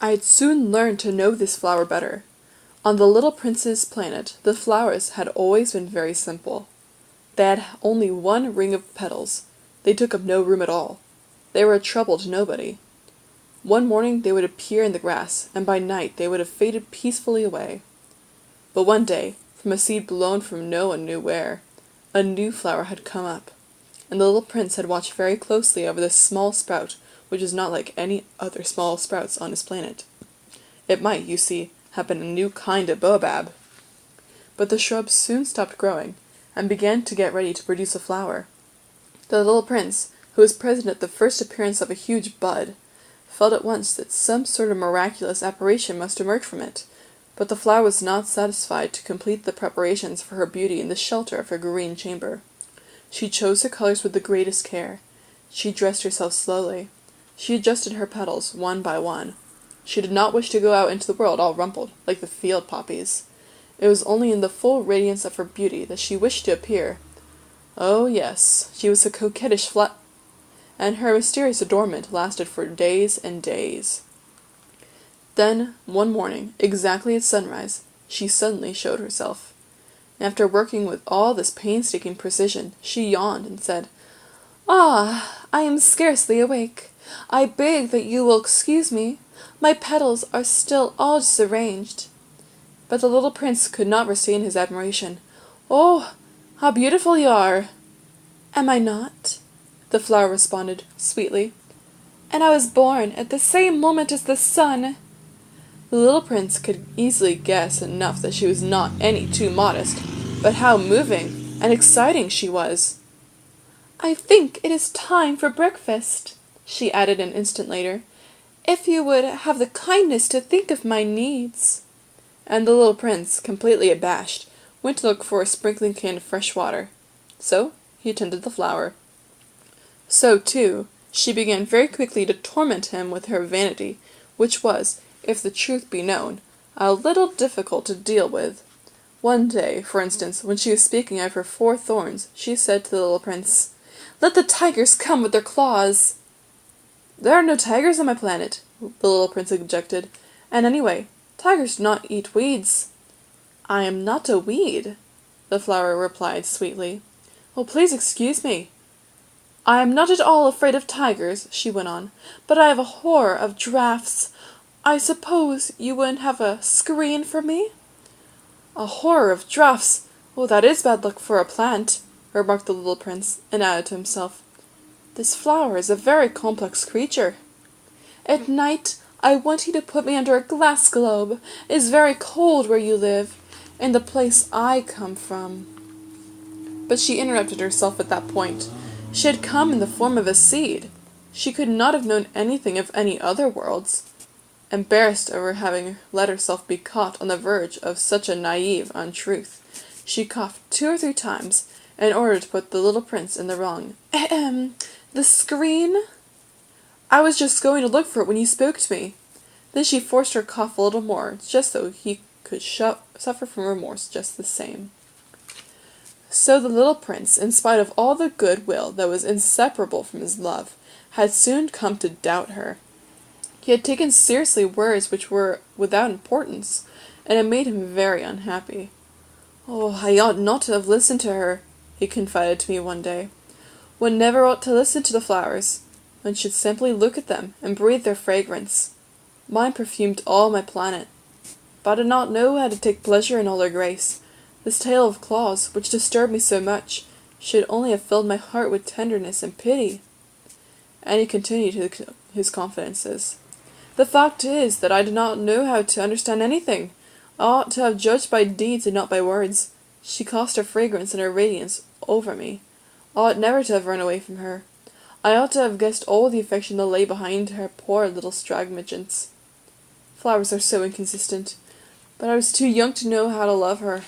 I'd soon learned to know this flower better. On the little prince's planet, the flowers had always been very simple. They had only one ring of petals. They took up no room at all. They were a trouble to nobody. One morning they would appear in the grass, and by night they would have faded peacefully away. But one day, from a seed blown from no one knew where, a new flower had come up, and the little prince had watched very closely over this small sprout, which was not like any other small sprouts on his planet. It might, you see, have been a new kind of baobab. But the shrub soon stopped growing, and began to get ready to produce a flower. The little prince, who was present at the first appearance of a huge bud, felt at once that some sort of miraculous apparition must emerge from it, but the flower was not satisfied to complete the preparations for her beauty in the shelter of her green chamber. She chose her colors with the greatest care. She dressed herself slowly. She adjusted her petals one by one. She did not wish to go out into the world all rumpled, like the field poppies. It was only in the full radiance of her beauty that she wished to appear. Oh, yes, she was a coquettish and her mysterious adornment lasted for days and days. Then, one morning, exactly at sunrise, she suddenly showed herself. After working with all this painstaking precision, she yawned and said, "Ah, I am scarcely awake. I beg that you will excuse me. My petals are still all disarranged." But the little prince could not restrain his admiration. "Oh, how beautiful you are!" "Am I not?" the flower responded, sweetly. "And I was born at the same moment as the sun." The little prince could easily guess enough that she was not any too modest, but how moving and exciting she was! "I think it is time for breakfast," she added an instant later. "If you would have the kindness to think of my needs." And the little prince, completely abashed, went to look for a sprinkling can of fresh water. So he attended the flower. So, too, she began very quickly to torment him with her vanity, which was, if the truth be known, a little difficult to deal with. One day, for instance, when she was speaking of her 4 thorns, she said to the little prince, "Let the tigers come with their claws." "There are no tigers on my planet," the little prince objected, "and anyway, tigers do not eat weeds." "I am not a weed," the flower replied sweetly. "Oh, please excuse me." "I am not at all afraid of tigers," she went on, "but I have a horror of draughts. I suppose you wouldn't have a screen for me?" "A horror of draughts! Oh, that is bad luck for a plant," remarked the little prince, and added to himself, "This flower is a very complex creature." "At night I want you to put me under a glass globe. It is very cold where you live, in the place I come from." But she interrupted herself at that point. She had come in the form of a seed. She could not have known anything of any other worlds. Embarrassed over having let herself be caught on the verge of such a naive untruth, she coughed 2 or 3 times, in order to put the little prince in the wrong. "Ahem! The screen? I was just going to look for it when you spoke to me." Then she forced her cough a little more, just so he could suffer from remorse just the same. So the little prince, in spite of all the good will that was inseparable from his love, had soon come to doubt her. He had taken seriously words which were without importance, and it made him very unhappy. "Oh, I ought not to have listened to her," he confided to me one day. "One never ought to listen to the flowers. One should simply look at them and breathe their fragrance. Mine perfumed all my planet. But I did not know how to take pleasure in all their grace. This tale of claws, which disturbed me so much, should only have filled my heart with tenderness and pity." And he continued his confidences. "The fact is that I did not know how to understand anything. I ought to have judged by deeds and not by words. She cast her fragrance and her radiance over me. I ought never to have run away from her. I ought to have guessed all the affection that lay behind her poor little stragmagents. Flowers are so inconsistent. But I was too young to know how to love her.